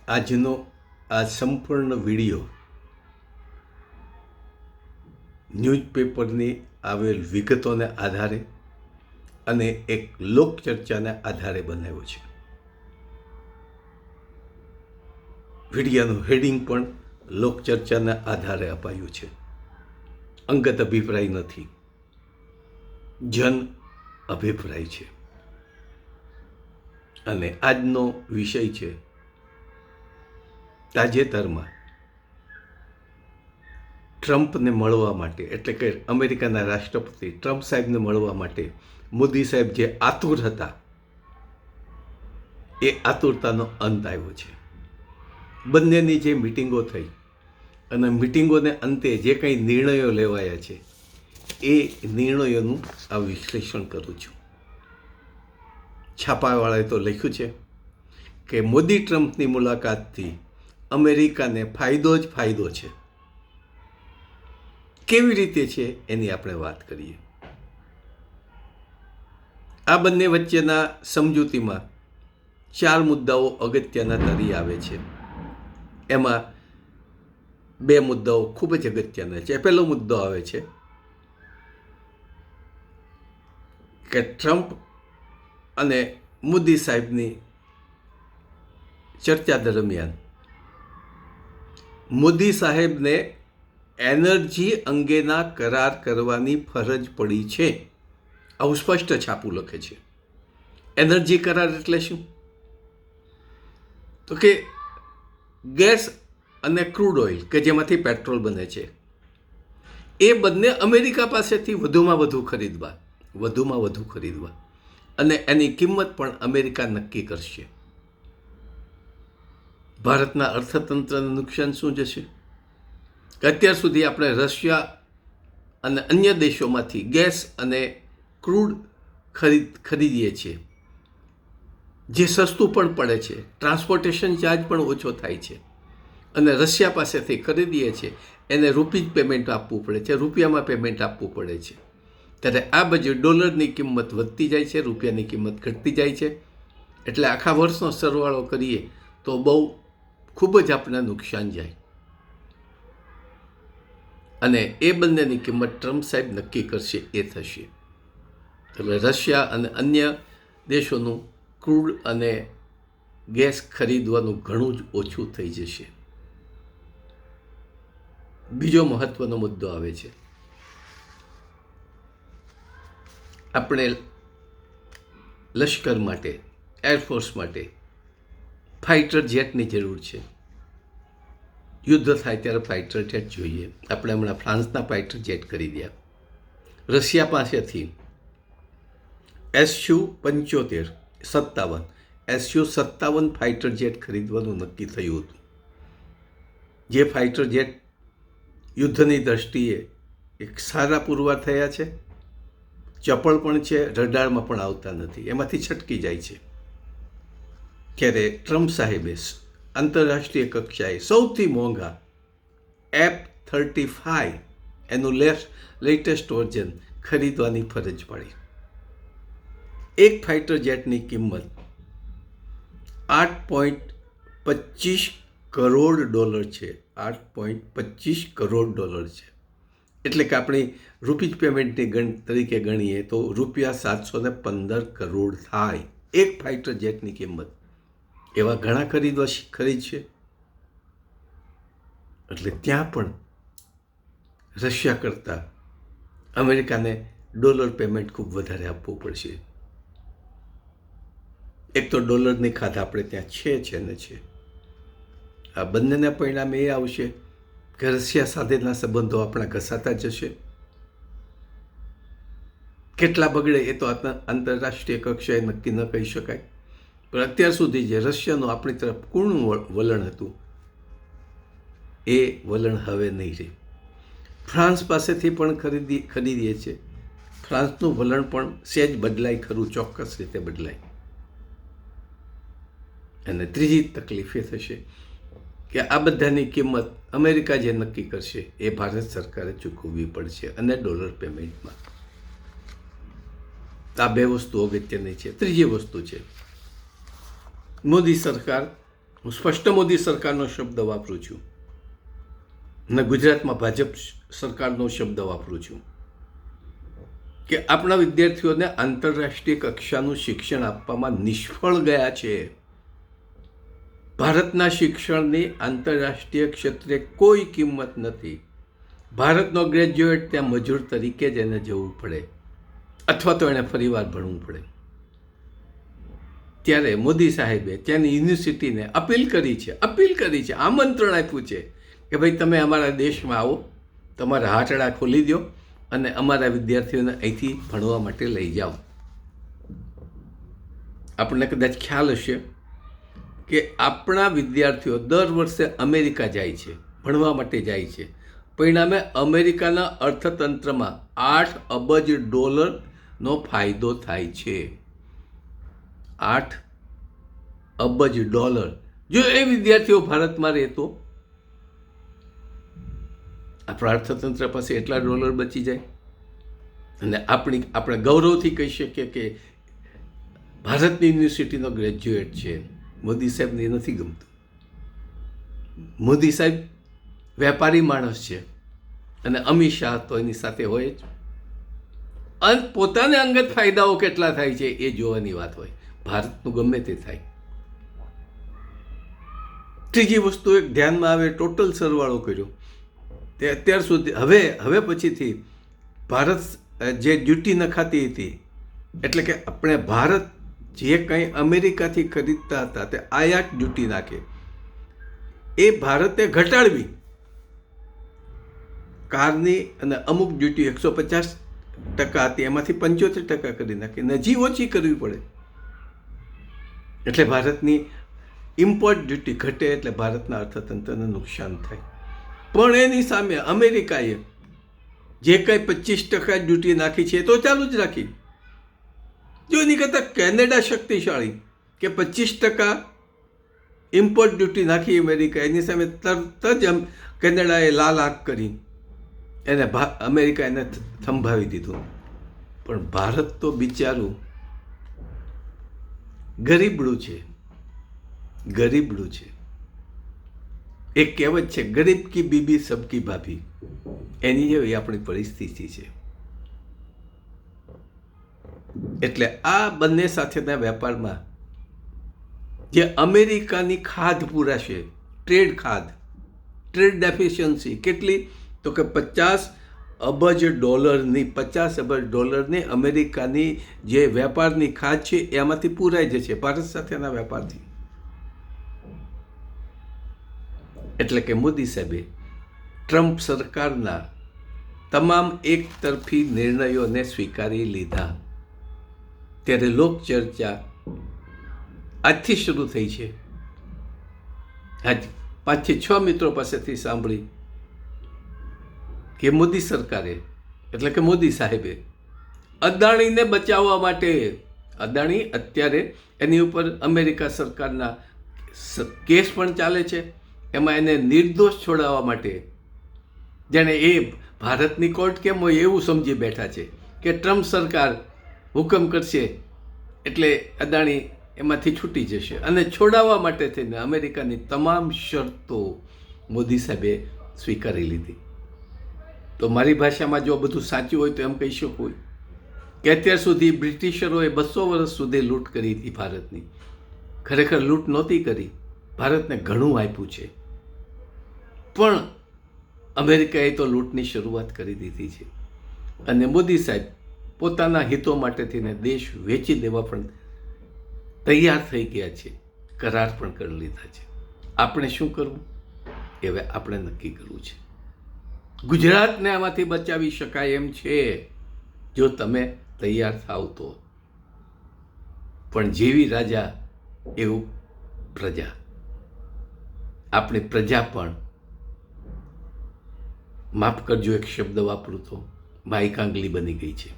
આજનો આ સંપૂર્ણ વિડીયો ન્યૂઝપેપરની આવેલ વિગતોને આધારે અને એક લોકચર્ચાને આધારે બનાવ્યો છે. વિડીયાનું હેડિંગ પણ લોકચર્ચાના આધારે અપાયું છે. અંગત અભિપ્રાય નથી, જન અભિપ્રાય છે. અને આજનો વિષય છે તાજેતરમાં ટ્રમ્પને મળવા માટે, એટલે કે અમેરિકાના રાષ્ટ્રપતિ ટ્રમ્પ સાહેબને મળવા માટે મોદી સાહેબ જે આતુર હતા એ આતુરતાનો અંત આવ્યો છે. બંનેની જે મિટિંગો થઈ અને મિટિંગોને અંતે જે કંઈ નિર્ણયો લેવાયા છે એ નિર્ણયોનું આ વિશ્લેષણ કરું છું. છાપાવાળાએ તો લખ્યું છે કે મોદી ટ્રમ્પની મુલાકાતથી અમેરિકાને ફાયદો જ ફાયદો છે. કેવી રીતે છે એની આપણે વાત કરીએ. આ બંને વચ્ચેના સમજૂતીમાં 4 મુદ્દાઓ અગત્યના તરી આવે છે. એમાં 2 મુદ્દાઓ ખૂબ જ અગત્યના છે. પહેલો મુદ્દો આવે છે કે ટ્રમ્પ અને મોદી સાહેબની ચર્ચા દરમિયાન મોદી સાહેબને એનર્જી અંગેના કરાર કરવાની ફરજ પડી છે. આવું સ્પષ્ટ છાપું લખે છે. એનર્જી કરાર એટલે શું? તો કે ગેસ અને ક્રૂડ ઓઇલ કે જેમાંથી પેટ્રોલ બને છે એ બંને અમેરિકા પાસેથી વધુમાં વધુ ખરીદવા અને એની કિંમત પણ અમેરિકા નક્કી કરશે. ભારતના અર્થતંત્રને નુકસાન શું જશે? અત્યાર સુધી આપણે રશિયા અને અન્ય દેશોમાંથી ગેસ અને ક્રૂડ ખરીદીએ છીએ, જે સસ્તું પણ પડે છે, ટ્રાન્સપોર્ટેશન ચાર્જ પણ ઓછો થાય છે. અને રશિયા પાસેથી ખરીદીએ છીએ એને રૂપી પેમેન્ટ આપવું પડે છે, રૂપિયામાં પેમેન્ટ આપવું પડે છે. ત્યારે આ બાજુ ડોલરની કિંમત વધતી જાય છે, રૂપિયાની કિંમત ઘટતી જાય છે. એટલે આખા વર્ષનો સરવાળો કરીએ તો ખૂબ જ આપણે નુકસાન જાય. અને એ બંનેની કિંમત ટ્રમ્પ સાહેબ નક્કી કરશે એ થશે. એટલે રશિયા અને અન્ય દેશોનું ક્રૂડ અને ગેસ ખરીદવાનું ઘણું જ ઓછું થઈ જશે. બીજો મહત્વનો મુદ્દો આવે છે, આપણે લશ્કર માટે, એરફોર્સ માટે ફાઇટર જેટની જરૂર છે. યુદ્ધ થાય ત્યારે ફાઇટર જેટ જોઈએ. આપણે હમણાં ફ્રાન્સના ફાઇટર જેટ ખરીદ્યા. રશિયા પાસેથી SU-57 ફાઇટર જેટ ખરીદવાનું નક્કી થયું હતું. જે ફાઇટર જેટ યુદ્ધની દ્રષ્ટિએ એક સારા પુરવાર થયા છે, ચપળ પણ છે, રડારમાં પણ આવતા નથી, એમાંથી છટકી જાય છે. ત્યારે ટ્રમ્પ સાહેબે આંતરરાષ્ટ્રીય કક્ષાએ સૌથી મોંઘા F-35 એનું લેટેસ્ટ વર્ઝન ખરીદવાની ફરજ પડી. એક ફાઇટર જેટની કિંમત $8.25 કરોડ છે. $8.25 કરોડ છે. એટલે કે આપણી રૂપીજ પેમેન્ટની તરીકે ગણીએ તો ₹715 કરોડ થાય એક ફાઇટર જેટની કિંમત. એવા ઘણા ખરીદશે. એટલે ત્યાં પણ રશિયા કરતાં અમેરિકાને ડોલર પેમેન્ટ ખૂબ વધારે આપવું પડશે. એક તો ડોલરની ખાધ આપણે ત્યાં છે. આ બંનેના પરિણામે એ આવશે કે રશિયા સાથેના સંબંધો આપણા ઘસાતા જશે. કેટલા બગડે એ તો આંતરરાષ્ટ્રીય કક્ષાએ નક્કી ન કહી શકાય. પણ અત્યાર સુધી જે રશિયાનું આપણી તરફ કૂણું વલણ હતું એ વલણ હવે નહીં રહે. ફ્રાન્સ પાસેથી પણ ખરીદીએ છીએ. ફ્રાન્સનું વલણ પણ સહેજ બદલાય ખરું, ચોક્કસ રીતે બદલાય. અને ત્રીજી તકલીફ એ થશે કે આ બધાની કિંમત અમેરિકા જે નક્કી કરશે એ ભારત સરકારે ચૂકવવી પડશે, અને ડોલર પેમેન્ટમાં. આ 2 વસ્તુ અગત્યની છે. ત્રીજી વસ્તુ છે, મોદી સરકાર હું સ્પષ્ટ મોદી સરકારનો શબ્દ વાપરું છું અને ગુજરાતમાં ભાજપ સરકારનો શબ્દ વાપરું છું કે આપણા વિદ્યાર્થીઓને આંતરરાષ્ટ્રીય કક્ષાનું શિક્ષણ આપવામાં નિષ્ફળ ગયા છે. ભારતના શિક્ષણની આંતરરાષ્ટ્રીય ક્ષેત્રે કોઈ કિંમત નથી. ભારતનો ગ્રેજ્યુએટ ત્યાં મજૂર તરીકે જ એને જવું પડે અથવા તો એને ફરીવાર ભણવું પડે. ત્યારે મોદી સાહેબે ત્યાંની યુનિવર્સિટીને અપીલ કરી છે, આમંત્રણ આપ્યું છે કે ભાઈ તમે અમારા દેશમાં આવો, તમારા હાથડા ખોલી દો અને અમારા વિદ્યાર્થીઓને અહીંથી ભણવા માટે લઈ જાઓ. આપણને કદાચ ખ્યાલ હશે કે આપણા વિદ્યાર્થીઓ દર વર્ષે અમેરિકા જાય છે, ભણવા માટે જાય છે. પરિણામે અમેરિકાના અર્થતંત્રમાં $8 અબજ ફાયદો થાય છે. $8 અબજ. જો એ વિદ્યાર્થીઓ ભારતમાં રહેતો, આપણા અર્થતંત્ર પાસે એટલા ડોલર બચી જાય અને આપણે ગૌરવથી કહી શકીએ કે ભારતની યુનિવર્સિટીનો ગ્રેજ્યુએટ છે. મોદી સાહેબને એ નથી ગમતું. મોદી સાહેબ વેપારી માણસ છે અને અમિત શાહ તો એની સાથે હોય જ. અને પોતાને અંગત ફાયદાઓ કેટલા થાય છે એ જોવાની વાત હોય. ભારતનું ગમે તે થાય. ત્રીજી વસ્તુ એક ધ્યાનમાં આવે, ટોટલ સરવાળો કર્યો તે અત્યાર સુધી હવે પછીથી ભારત જે ડ્યુટી નખાતી હતી, એટલે કે આપણે ભારત જે કંઈ અમેરિકાથી ખરીદતા હતા તે આયાત ડ્યુટી નાખે, એ ભારતે ઘટાડવી. કારની અને અમુક ડ્યુટી 150% હતી, એમાંથી 75% કરી નાખી, હજી ઓછી કરવી પડે. એટલે ભારતની ઇમ્પોર્ટ ડ્યુટી ઘટે એટલે ભારતના અર્થતંત્રને નુકસાન થાય. પણ એની સામે અમેરિકાએ જે કંઈ 25% ડ્યુટી નાખી છે તો ચાલુ જ રાખી. જો એની કરતાં કેનેડા શક્તિશાળી કે 25% ઇમ્પોર્ટ ડ્યુટી નાખી અમેરિકા, એની સામે તરત જ કેનેડાએ લાલ આંખ કરી, એને અમેરિકા એને થંભાવી દીધું. પણ ભારત તો બિચારું ગરીબડું છે. એક કહેવત છે, ગરીબ કી બીબી સબકી ભાભી. એની જેવી આપણી પરિસ્થિતિ છે. એટલે આ બંને સાથેના વેપારમાં જે અમેરિકાની ખાધ પૂરાશે, ટ્રેડ ડેફિશિયન્સી કેટલી, તો કે $50 અબજ, $50 અબજ અમેરિકાની જે વેપારની ખાધ છે એમાંથી પૂરાઈ જશે ભારત સાથેના વેપારથી. એટલે કે મોદી સાહેબે ટ્રમ્પ સરકારના તમામ એકતરફી નિર્ણયોને સ્વીકારી લીધા. ત્યારે લોકચર્ચા આજથી શરૂ થઈ છે. આજ 5 થી 6 મિત્રો પાસેથી સાંભળી કે મોદી સરકારે, એટલે કે મોદી સાહેબે અદાણીને બચાવવા માટે, અદાણી અત્યારે એની ઉપર અમેરિકા સરકારના કેસ પણ ચાલે છે, એમાં એને નિર્દોષ છોડાવવા માટે જાણે એ ભારતની કોર્ટ કેમ હોય એવું સમજી બેઠા છે કે ટ્રમ્પ સરકાર હુકમ કરશે એટલે અદાણી એમાંથી છૂટી જશે. અને છોડાવવા માટે થઈને અમેરિકાની તમામ શરતો મોદી સાહેબે સ્વીકારી લીધી. તો મારી ભાષામાં જો બધું સાચું હોય તો એમ કહી શકું કે અત્યાર સુધી બ્રિટિશરોએ 200 વર્ષ સુધી લૂંટ કરી હતી ભારતની. ખરેખર લૂંટ નહોતી કરી, ભારતને ઘણું આપ્યું છે, પણ અમેરિકાએ તો લૂંટની શરૂઆત કરી દીધી છે. અને મોદી સાહેબ પોતાના હિતો માટે થઈને દેશ વેચી દેવા પણ તૈયાર થઈ ગયા છે, કરાર પણ કરી લીધા છે. આપણે શું કરવું એ હવે આપણે નક્કી કરવું છે. ગુજરાતને આમાંથી બચાવી શકાય એમ છે જો તમે તૈયાર થાવ તો. પણ જેવી રાજા એવું પ્રજા. આપણી પ્રજા પણ, માફ કરજો એક શબ્દ વાપરું તો, માઈ કાંગલી બની ગઈ છે.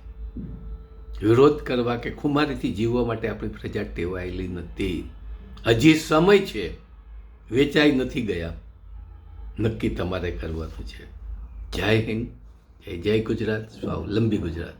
વિરોધ કરવા કે ખુમારીથી જીવવા માટે આપણી પ્રજા ટેવાયેલી નથી. હજી સમય છે, વેચાઈ નથી ગયા. નક્કી તમારે કરવાનું છે. જય હિન્દ, જય ગુજરાત, સ્વાવલંબી ગુજરાત.